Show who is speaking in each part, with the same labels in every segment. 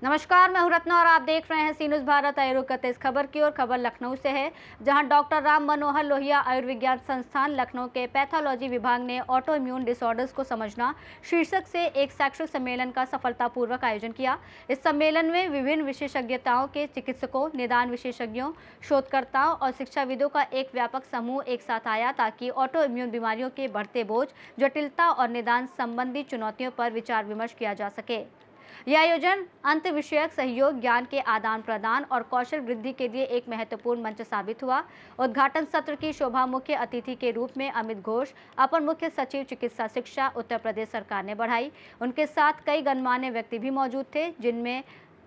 Speaker 1: नमस्कार, मैं हूं रत्ना और आप देख रहे हैं सी न्यूज़ भारत। आयुर्वेद इस खबर की ओर। खबर लखनऊ से है, जहां डॉक्टर राम मनोहर लोहिया आयुर्विज्ञान संस्थान लखनऊ के पैथोलॉजी विभाग ने ऑटो इम्यून डिसऑर्डर्स को समझना शीर्षक से एक शैक्षिक सम्मेलन का सफलतापूर्वक आयोजन किया। इस सम्मेलन में विभिन्न विशेषज्ञताओं के चिकित्सकों, निदान विशेषज्ञों, शोधकर्ताओं और शिक्षाविदों का एक व्यापक समूह एक साथ आया, ताकि ऑटो इम्यून बीमारियों के बढ़ते बोझ, जटिलता और निदान संबंधी चुनौतियों पर विचार विमर्श किया जा सके। यह आयोजन अंत विषयक सहयोग, ज्ञान के आदान प्रदान और कौशल वृद्धि के लिए एक महत्वपूर्ण मंच साबित हुआ। उद्घाटन सत्र की शोभा मुख्य अतिथि के रूप में अमित घोष, अपर मुख्य सचिव चिकित्सा शिक्षा, उत्तर प्रदेश सरकार ने बढ़ाई। उनके साथ कई गणमान्य व्यक्ति भी मौजूद थे, जिनमें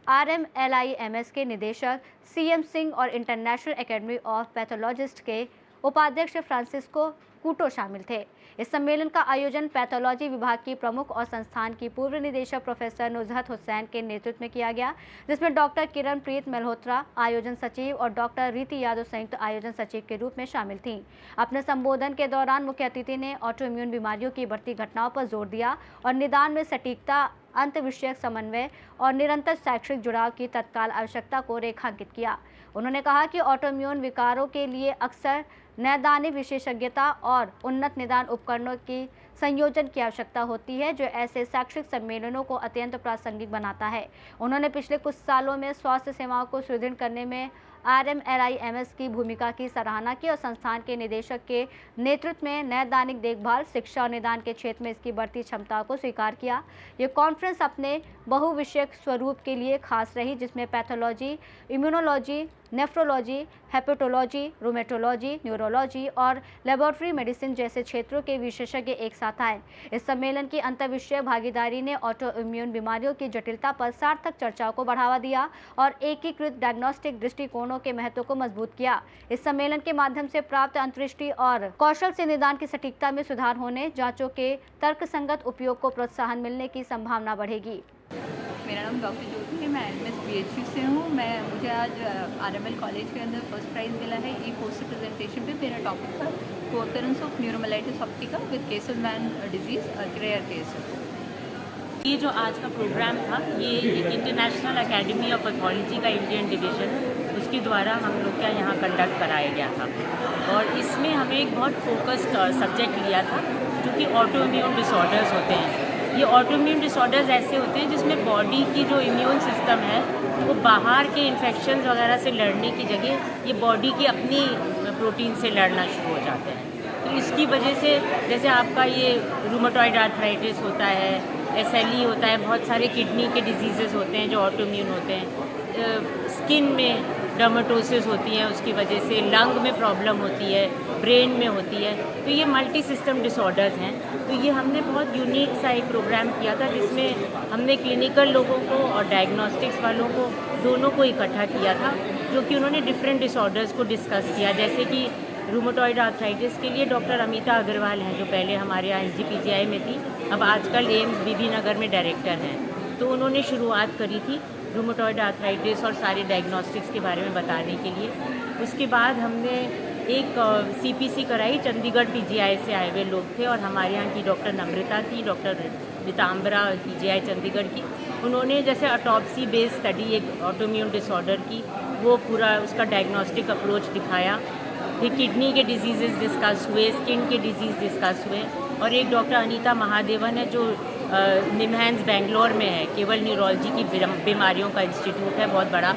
Speaker 1: RMLIMS के निदेशक CM सिंह और इंटरनेशनल एकेडमी ऑफ पैथोलॉजिस्ट के उपाध्यक्ष फ्रांसिस्को कूटो शामिल थे। इस सम्मेलन का आयोजन पैथोलॉजी विभाग की प्रमुख और संस्थान की पूर्व निदेशक प्रोफेसर नुजहत हुसैन के नेतृत्व में किया गया, जिसमें डॉक्टर किरण प्रीत मल्होत्रा आयोजन सचिव और डॉक्टर रीति यादव संयुक्त आयोजन सचिव के रूप में शामिल थीं। अपने संबोधन के दौरान मुख्य अतिथि ने ऑटो इम्यून बीमारियों की बढ़ती घटनाओं पर जोर दिया और निदान में सटीकता, अंत विषयक समन्वय और निरंतर शैक्षिक जुड़ाव की तत्काल आवश्यकता को रेखांकित किया। उन्होंने कहा कि ऑटो इम्यून विकारों के लिए अक्सर नैदानिक विशेषज्ञता और उन्नत निदान उपकरणों की संयोजन की आवश्यकता होती है, जो ऐसे शैक्षिक सम्मेलनों को अत्यंत प्रासंगिक बनाता है। उन्होंने पिछले कुछ सालों में स्वास्थ्य सेवाओं को सुदृढ़ करने में RMLIMS की भूमिका की सराहना की और संस्थान के निदेशक के नेतृत्व में नैदानिक देखभाल, शिक्षा और निदान के क्षेत्र में इसकी बढ़ती क्षमताओं को स्वीकार किया। ये कॉन्फ्रेंस अपने बहुविषयक स्वरूप के लिए खास रही, जिसमें pathology, immunology, nephrology, hepatology, rheumatology, neurology और लेबोरेटरी मेडिसिन जैसे क्षेत्रों के विशेषज्ञ एक साथ आए। इस सम्मेलन की अंतर्विषय भागीदारी ने ऑटो इम्यून बीमारियों की जटिलता पर सार्थक चर्चाओं को बढ़ावा दिया और एकीकृत डायग्नोस्टिक दृष्टिकोणों के महत्व को मजबूत किया। इस सम्मेलन के माध्यम से प्राप्त अंतर्दृष्टि और कौशल से निदान की सटीकता में सुधार होने, जांचों के तर्कसंगत उपयोग को प्रोत्साहन मिलने की संभावना बढ़ेगी।
Speaker 2: मेरा नाम डॉक्टर ज्योति है, मैं LMS PHC से हूँ। मुझे आज RML कॉलेज के अंदर फर्स्ट प्राइज़ मिला है। ई पोस्टर प्रेजेंटेशन पे मेरा टॉपिक था co-occurrence of neuromyelitis optica with Castleman disease, rare case.
Speaker 3: ये जो आज का प्रोग्राम था, ये इंटरनेशनल एकेडमी ऑफ पैथोलॉजी का इंडियन डिवीज़न है, उसके द्वारा हम लोग का यहाँ कंडक्ट कराया गया था और इसमें हमें एक बहुत फोकस्ड सब्जेक्ट लिया था, जो कि ऑटो इम्यून डिसऑर्डर्स होते हैं। ये ऑटो इम्यून डिसऑर्डर्स ऐसे होते हैं जिसमें बॉडी की जो इम्यून सिस्टम है वो बाहर के इन्फेक्शंस वगैरह से लड़ने की जगह ये बॉडी की अपनी प्रोटीन से लड़ना शुरू हो जाते हैं। तो इसकी वजह से जैसे आपका ये रूमेटॉइड आर्थराइटिस होता है, SLE होता है, बहुत सारे किडनी के डिजीज़ेस होते हैं जो ऑटो इम्यून होते हैं, स्किन में डर्मेटोसिस होती है, उसकी वजह से लंग में प्रॉब्लम होती है, ब्रेन में होती है। तो ये मल्टी सिस्टम डिसऑर्डर्स हैं। तो ये हमने बहुत यूनिक सा एक प्रोग्राम किया था, जिसमें हमने क्लिनिकल लोगों को और डायग्नोस्टिक्स वालों को दोनों को इकट्ठा किया था, जो कि उन्होंने डिफरेंट डिसऑर्डर्स को डिस्कस किया। जैसे कि रूमेटॉइड आर्थराइटिस के लिए डॉक्टर अमिता अग्रवाल हैं, जो पहले हमारे यहाँ SGPGI में थी, अब आजकल एम्स BB नगर में डायरेक्टर हैं। तो उन्होंने शुरुआत करी थी रूमेटॉइड आर्थराइटिस और सारे डायग्नोस्टिक्स के बारे में बताने के लिए। उसके बाद हमने एक CPC कराई, चंडीगढ़ PGI से आए हुए लोग थे और हमारे यहाँ की डॉक्टर नम्रता थी, डॉक्टर पीताम्बरा PGI चंडीगढ़ की। उन्होंने जैसे ऑटोप्सी बेस्ड स्टडी एक ऑटोइम्यून डिसऑर्डर की, वो पूरा उसका डायग्नोस्टिक अप्रोच दिखाया। फिर किडनी के डिजीज़ डिस्कस हुए, स्किन के डिजीज़ डिस्कस हुए। और एक डॉक्टर अनीता महादेवन है, जो निमहैंस बेंगलोर में है, केवल न्यूरोलॉजी की बीमारियों का इंस्टीट्यूट है, बहुत बड़ा,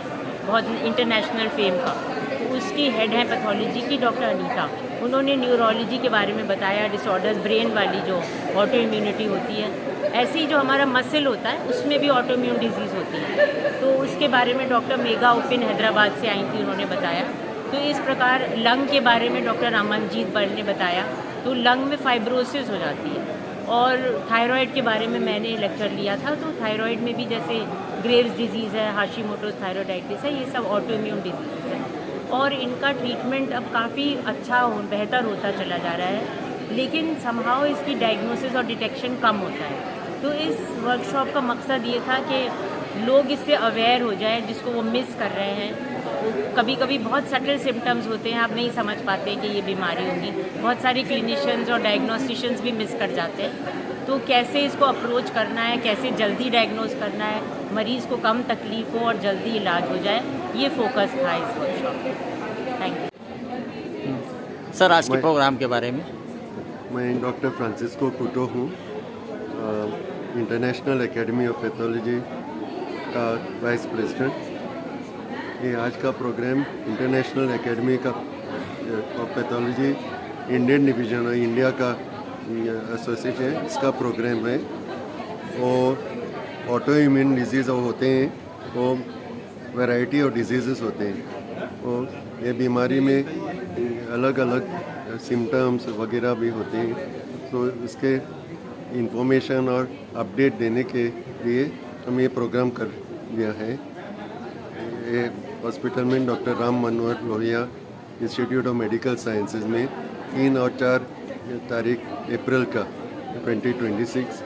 Speaker 3: बहुत इंटरनेशनल फेम का। तो उसकी हेड है पैथोलॉजी की डॉक्टर अनीता। उन्होंने न्यूरोलॉजी के बारे में बताया, डिसऑर्डर्स, ब्रेन वाली जो ऑटो इम्यूनिटी होती है, ऐसे ही जो हमारा मसल होता है उसमें भी ऑटो इम्यून डिजीज़ होती है। तो उसके बारे में डॉक्टर मेगा उपिन हैदराबाद से आई थी, उन्होंने बताया। तो इस प्रकार लंग के बारे में डॉक्टर अमनजीत बल ने बताया, तो लंग में फाइब्रोसिस हो जाती है। और थायराइड के बारे में मैंने लेक्चर लिया था, तो थायराइड में भी जैसे ग्रेव्स डिजीज़ है, हाशिमोटोस थायराइडाइटिस है, ये सब ऑटो इम्यून डिजीज़ है और इनका ट्रीटमेंट अब काफ़ी अच्छा बेहतर होता चला जा रहा है, लेकिन समहाउ इसकी डायग्नोसिस और डिटेक्शन कम होता है। तो इस वर्कशॉप का मकसद ये था कि लोग इससे अवेयर हो जाएं, जिसको वो मिस कर रहे हैं, कभी कभी बहुत सटल सिम्टम्स होते हैं, आप नहीं समझ पाते कि ये बीमारी होगी। बहुत सारे क्लिनिशियंस और डायग्नोस्टिशियंस भी मिस कर जाते हैं। तो कैसे इसको अप्रोच करना है, कैसे जल्दी डायग्नोज करना है, मरीज़ को कम तकलीफ हो और जल्दी इलाज हो जाए, ये फोकस था इस वर्कशॉप में। Thank you.
Speaker 4: सर, आज के प्रोग्राम के बारे में।
Speaker 5: मैं डॉक्टर फ्रांसिस्को कुटो हूँ, इंटरनेशनल एकेडमी ऑफ पैथोलॉजी का वाइस प्रेसिडेंट। ये आज का प्रोग्राम इंटरनेशनल एकेडमी का ऑफ पैथोलॉजी इंडियन डिवीज़न और इंडिया का एसोसिएशन है, इसका प्रोग्राम है। और ऑटो इम्यून डिजीज़ होते हैं, वो वैरायटी ऑफ डिजीज़ होते हैं, और ये बीमारी में अलग अलग सिम्टम्स वगैरह भी होते हैं। तो इसके इंफॉर्मेशन और अपडेट देने के लिए हम ये प्रोग्राम कर दिया है। ये हॉस्पिटल में doctor Ram Manohar Lohia institute of medical sciences में 3 और 4 तारीख अप्रैल का 2026।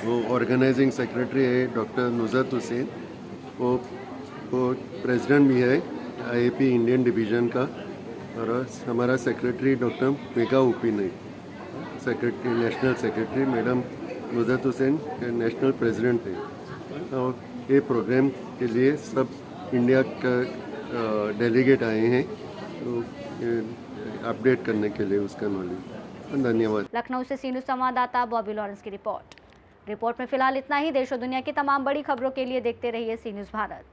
Speaker 5: वो ऑर्गेनाइजिंग सेक्रेटरी है डॉक्टर नुज़रत हुसैन, वो प्रेसिडेंट भी है आईएपी इंडियन डिवीज़न का, और हमारा सेक्रेटरी डॉक्टर मेघा उपिन है, secretary national secretary madam Nuzrat Hussain national president है। और ये प्रोग्राम के लिए सब इंडिया का डेलीगेट आए हैं, तो अपडेट करने के लिए उसका नॉलेज। धन्यवाद।
Speaker 1: लखनऊ से सी न्यूज़ संवाददाता बॉबी लॉरेंस की रिपोर्ट में फिलहाल इतना ही। देश और दुनिया की तमाम बड़ी खबरों के लिए देखते रहिए सी न्यूज़ भारत।